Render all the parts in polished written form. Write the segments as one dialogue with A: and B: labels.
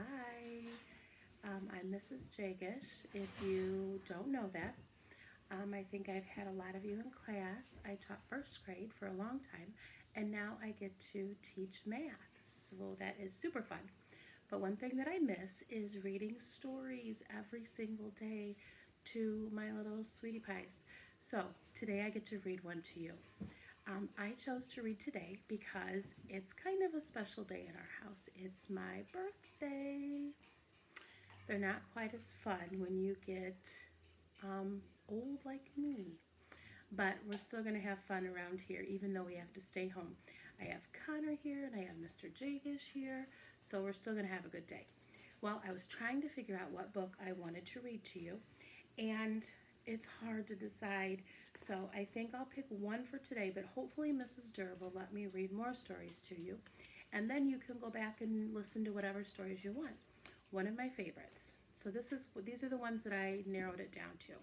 A: Hi, I'm Mrs. Jagitsch. If you don't know that, I think I've had a lot of you in class. I taught first grade for a long time, and now I get to teach math. So that is super fun. But one thing that I miss is reading stories every single day to my little sweetie pies. So today I get to read one to you. I chose to read today because it's kind of a special day in our house. It's my birthday. They're not quite as fun when you get old like me, but we're still going to have fun around here, even though we have to stay home. I have Connor here and I have Mr. Jagish here, so we're still going to have a good day. Well, I was trying to figure out what book I wanted to read to you, and it's hard to decide. So I think I'll pick one for today, but hopefully Mrs. Durr will let me read more stories to you. And then you can go back and listen to whatever stories you want. One of my favorites. So these are the ones that I narrowed it down to.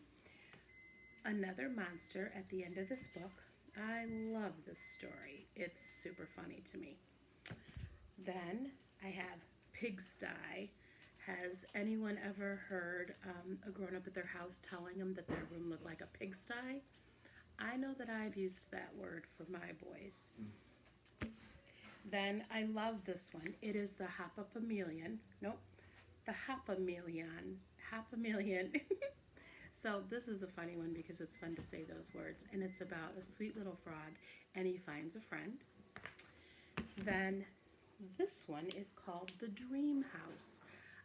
A: Another monster at the end of this book. I love this story. It's super funny to me. Then I have Pigsty. Has anyone ever heard a grown up at their house telling them that their room looked like a pigsty? I know that I've used that word for my boys. Then I love this one. It is the Hopapamelion. Nope, the Hopamelion. Hopamelion. So this is a funny one because it's fun to say those words. And it's about a sweet little frog and he finds a friend. Then this one is called The Dream House.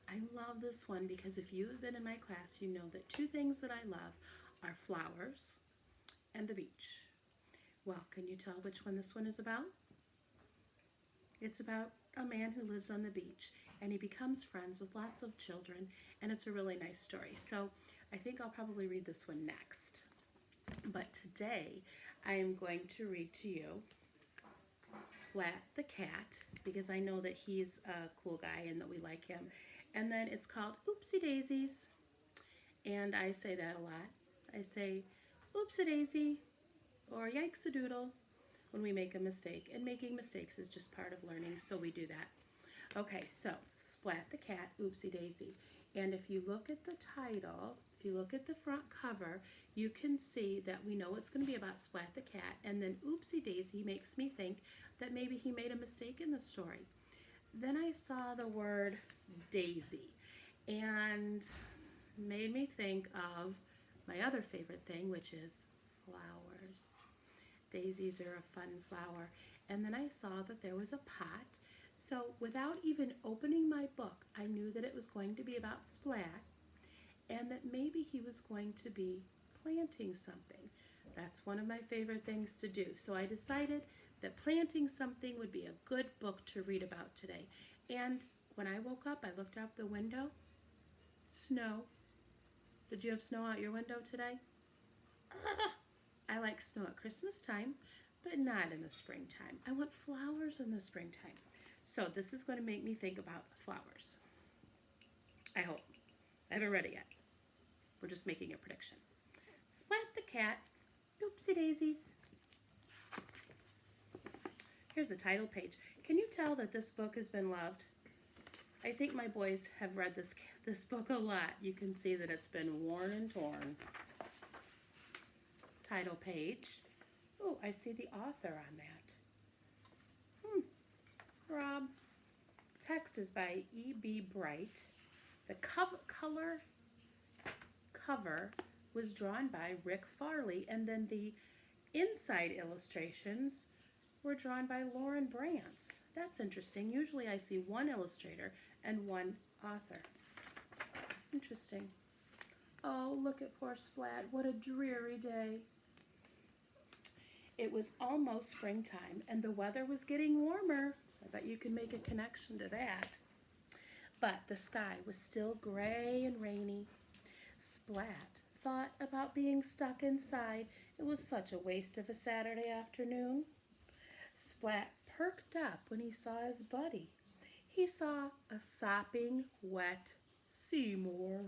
A: I love this one because if you have been in my class, you know that two things that I love are flowers and the beach. Well, can you tell which one this one is about? It's about a man who lives on the beach and he becomes friends with lots of children, and it's a really nice story. So I think I'll probably read this one next. But today I am going to read to you Splat the Cat because I know that he's a cool guy and that we like him. And then it's called Oopsie Daisies. And I say that a lot. I say oopsie daisy or yikes a doodle when we make a mistake. And making mistakes is just part of learning, so we do that. Okay, so Splat the Cat, Oopsie Daisy. And if you look at the title, if you look at the front cover, you can see that we know it's going to be about Splat the Cat. And then Oopsie Daisy makes me think that maybe he made a mistake in the story. Then I saw the word daisy and made me think of my other favorite thing, which is flowers. Daisies are a fun flower. And then I saw that there was a pot. So without even opening my book, I knew that it was going to be about Splat and that maybe he was going to be planting something. That's one of my favorite things to do. So I decided that planting something would be a good book to read about today. And when I woke up, I looked out the window. Snow. Did you have snow out your window today? I like snow at Christmas time, but not in the springtime. I want flowers in the springtime. So this is going to make me think about flowers. I hope. I haven't read it yet. We're just making a prediction. Splat the Cat, Oopsie Daisies. Here's the title page. Can you tell that this book has been loved? I think my boys have read this book a lot. You can see that it's been worn and torn. Title page. Oh, I see the author on that. Rob. Text is by E.B. Bright. The cover was drawn by Rick Farley, and then the inside illustrations were drawn by Lauren Brantz. That's interesting. Usually I see one illustrator and one author. Interesting. Oh, look at poor Splat. What a dreary day. It was almost springtime and the weather was getting warmer. I bet you can make a connection to that. But the sky was still gray and rainy. Splat thought about being stuck inside. It was such a waste of a Saturday afternoon. Splat perked up when he saw his buddy. He saw a sopping, wet Seymour.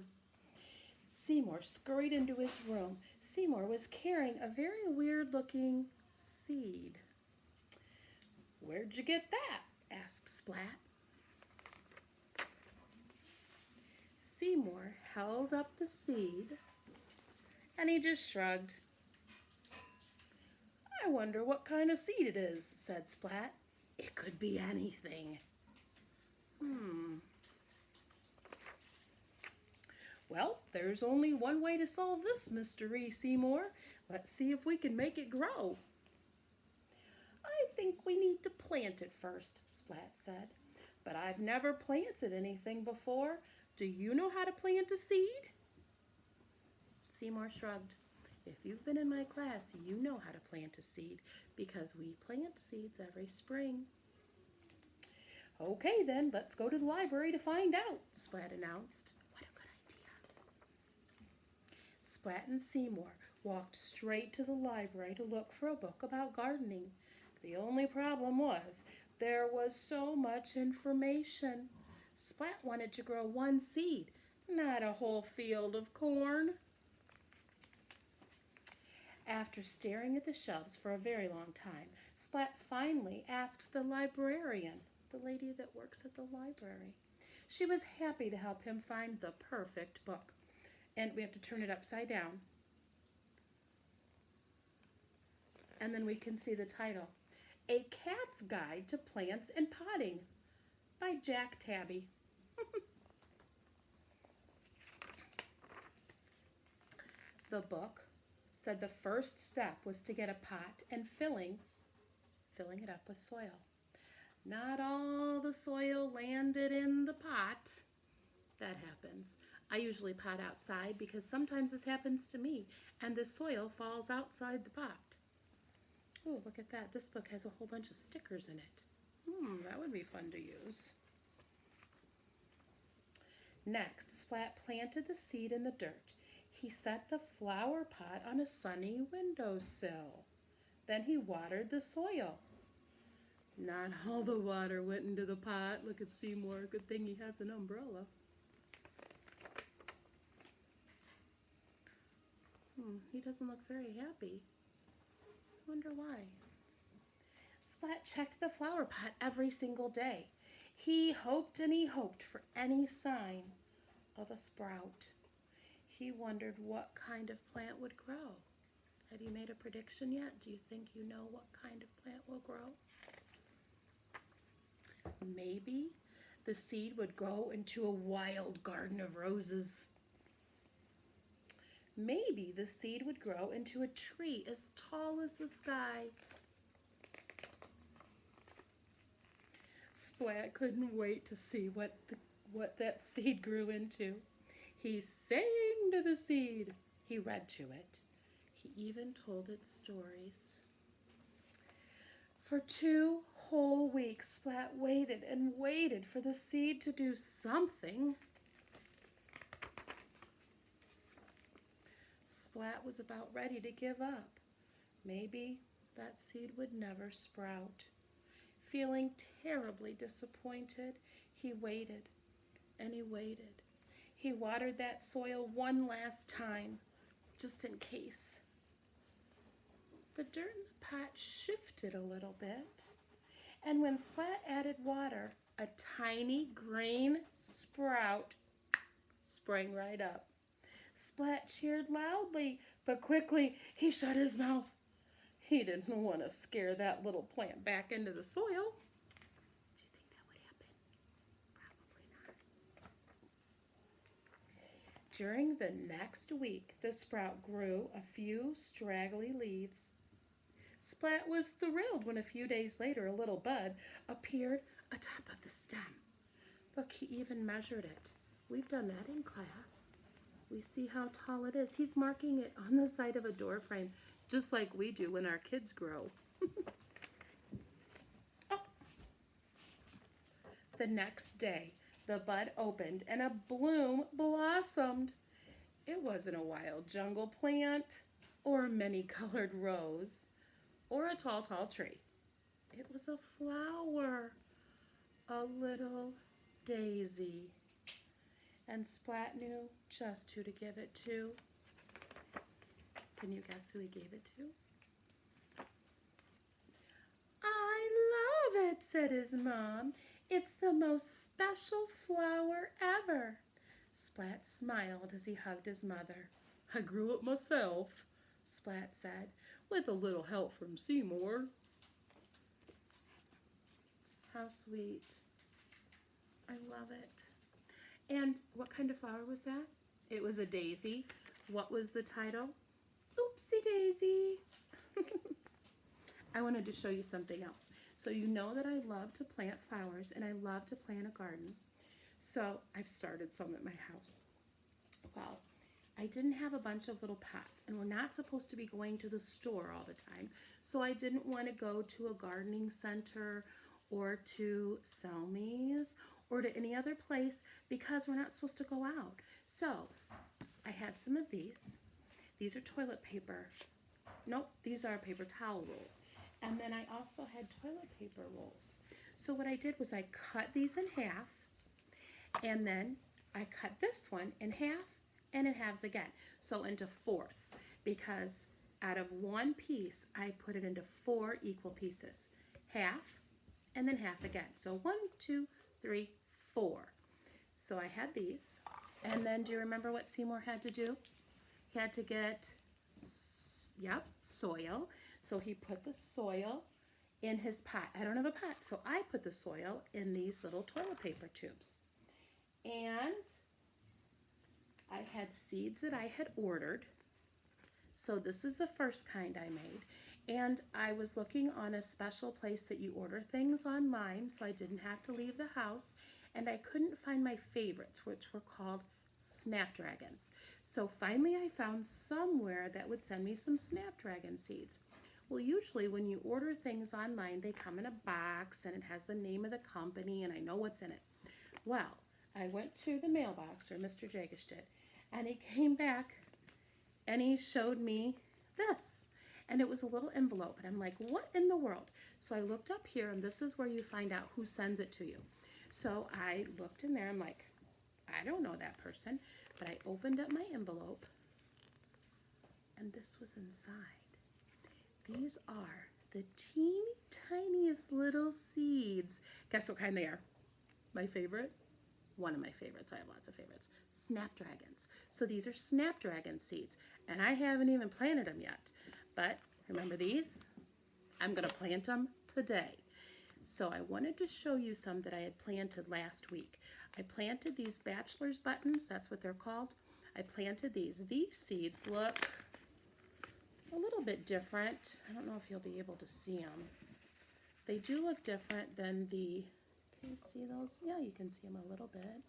A: Seymour scurried into his room. Seymour was carrying a very weird-looking seed. "Where'd you get that?" asked Splat. Seymour held up the seed, and he just shrugged. "I wonder what kind of seed it is," said Splat. "It could be anything." "Well, there's only one way to solve this mystery, Seymour. Let's see if we can make it grow." "I think we need to plant it first," Splat said. "But I've never planted anything before. Do you know how to plant a seed?" Seymour shrugged. "If you've been in my class, you know how to plant a seed because we plant seeds every spring." "Okay, then, let's go to the library to find out," Splat announced. What a good idea. Splat and Seymour walked straight to the library to look for a book about gardening. The only problem was there was so much information. Splat wanted to grow one seed, not a whole field of corn. After staring at the shelves for a very long time, Splat finally asked the librarian, the lady that works at the library. She was happy to help him find the perfect book. And we have to turn it upside down. And then we can see the title, A Cat's Guide to Plants and Potting by Jack Tabby. The book said the first step was to get a pot and filling it up with soil. Not all the soil landed in the pot. That happens. I usually pot outside because sometimes this happens to me and the soil falls outside the pot. Oh, look at that. This book has a whole bunch of stickers in it. That would be fun to use. Next, Splat planted the seed in the dirt. He set the flower pot on a sunny windowsill. Then he watered the soil. Not all the water went into the pot. Look at Seymour. Good thing he has an umbrella. He doesn't look very happy. Wonder why. Splat checked the flower pot every single day. He hoped and he hoped for any sign of a sprout. He wondered what kind of plant would grow. Have you made a prediction yet? Do you think you know what kind of plant will grow? Maybe the seed would grow into a wild garden of roses. Maybe the seed would grow into a tree as tall as the sky. Splat couldn't wait to see what that seed grew into. He sang to the seed. He read to it. He even told it stories. For 2 whole weeks, Splat waited and waited for the seed to do something. Splat was about ready to give up. Maybe that seed would never sprout. Feeling terribly disappointed, he waited and he waited. He watered that soil one last time, just in case. The dirt in the pot shifted a little bit, and when Splat added water, a tiny green sprout sprang right up. Splat cheered loudly, but quickly he shut his mouth. He didn't want to scare that little plant back into the soil. Do you think that would happen? Probably not. During the next week, the sprout grew a few straggly leaves. Splat was thrilled when a few days later a little bud appeared atop of the stem. Look, he even measured it. We've done that in class. We see how tall it is. He's marking it on the side of a door frame, just like we do when our kids grow. Oh. The next day, the bud opened and a bloom blossomed. It wasn't a wild jungle plant or a many-colored rose or a tall, tall tree. It was a flower, a little daisy. And Splat knew just who to give it to. Can you guess who he gave it to? "I love it," said his mom. "It's the most special flower ever." Splat smiled as he hugged his mother. I grew it myself, Splat said, with a little help from Seymour. How sweet. I love it. And what kind of flower was that? It was a daisy. What was the title? Oopsie daisy. I wanted to show you something else. So you know that I love to plant flowers and I love to plant a garden. So I've started some at my house. Well, I didn't have a bunch of little pots, and we're not supposed to be going to the store all the time. So I didn't want to go to a gardening center or to Selmy's or to any other place because we're not supposed to go out. So I had some of these. These are toilet paper. Nope, these are paper towel rolls. And then I also had toilet paper rolls. So what I did was I cut these in half, and then I cut this one in half and in halves again. So into fourths, because out of one piece, I put it into 4 equal pieces. Half, and then half again. So 1, 2, 3, 4. So I had these. And then do you remember what Seymour had to do? He had to get, soil. So he put the soil in his pot. I don't have a pot, so I put the soil in these little toilet paper tubes. And I had seeds that I had ordered. So this is the first kind I made. And I was looking on a special place that you order things online, so I didn't have to leave the house. And I couldn't find my favorites, which were called snapdragons. So finally I found somewhere that would send me some snapdragon seeds. Well, usually when you order things online, they come in a box and it has the name of the company and I know what's in it. Well, I went to the mailbox, or Mr. Jagitsch did, and he came back and he showed me this. And it was a little envelope, and I'm like, what in the world? So I looked up here, and this is where you find out who sends it to you. So I looked in there, I'm like, I don't know that person, but I opened up my envelope, and this was inside. These are the teeny tiniest little seeds. Guess what kind they are? My favorite? One of my favorites. I have lots of favorites. Snapdragons. So these are snapdragon seeds, and I haven't even planted them yet. But remember these? I'm going to plant them today. So I wanted to show you some that I had planted last week. I planted these bachelor's buttons. That's what they're called. I planted these. These seeds look a little bit different. I don't know if you'll be able to see them. They do look different than the, can you see those? Yeah, you can see them a little bit.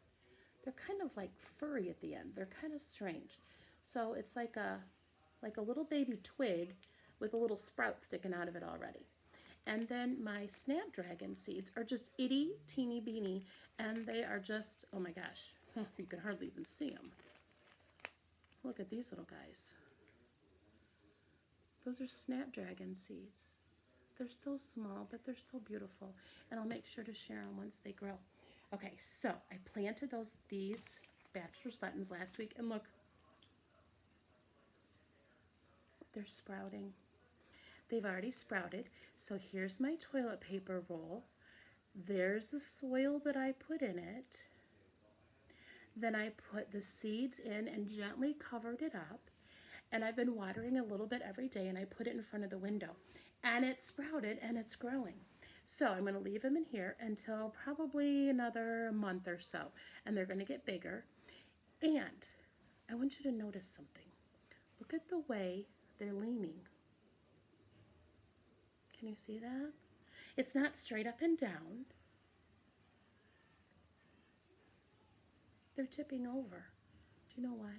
A: They're kind of like furry at the end. They're kind of strange. So it's like a little baby twig with a little sprout sticking out of it already. And then my snapdragon seeds are just itty teeny beeny, and they are just, oh my gosh, you can hardly even see them. Look at these little guys. Those are snapdragon seeds. They're so small, but they're so beautiful, and I'll make sure to share them once they grow. Okay, so I planted these bachelor's buttons last week, and look, they're sprouting. They've already sprouted. So here's my toilet paper roll. There's the soil that I put in it. Then I put the seeds in and gently covered it up. And I've been watering a little bit every day, and I put it in front of the window. And it sprouted, and it's growing. So I'm going to leave them in here until probably another month or so. And they're going to get bigger. And I want you to notice something. Look at the way they're leaning. Can you see that? It's not straight up and down. They're tipping over. Do you know why?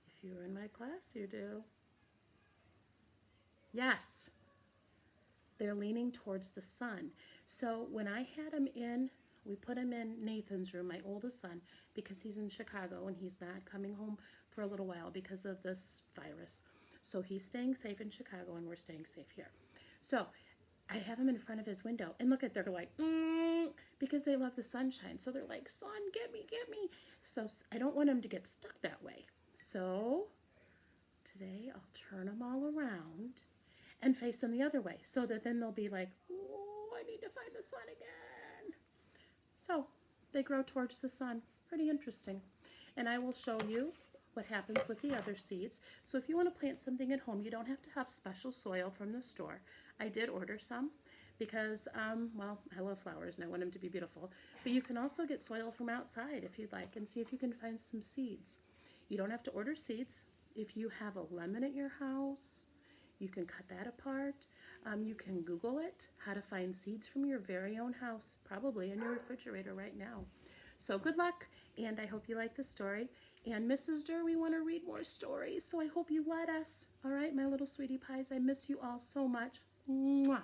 A: If you were in my class, you do. Yes. They're leaning towards the sun. So when I had them in, we put him in Nathan's room, my oldest son, because he's in Chicago and he's not coming home for a little while because of this virus. So he's staying safe in Chicago and we're staying safe here. So I have him in front of his window, and look at, they're like, because they love the sunshine. So they're like, sun, get me, get me. So I don't want them to get stuck that way. So today I'll turn them all around and face them the other way so that then they'll be like, oh, I need to find the sun again. So They grow towards the sun. Pretty interesting. And I will show you what happens with the other seeds. So if you want to plant something at home, you don't have to have special soil from the store. I did order some because, well, I love flowers and I want them to be beautiful. But you can also get soil from outside if you'd like, and see if you can find some seeds. You don't have to order seeds. If you have a lemon at your house, you can cut that apart. You can Google it, how to find seeds from your very own house, probably in your refrigerator right now. So good luck, and I hope you like the story. And Mrs. Durr, we want to read more stories, so I hope you let us. All right, my little sweetie pies, I miss you all so much. Mwah.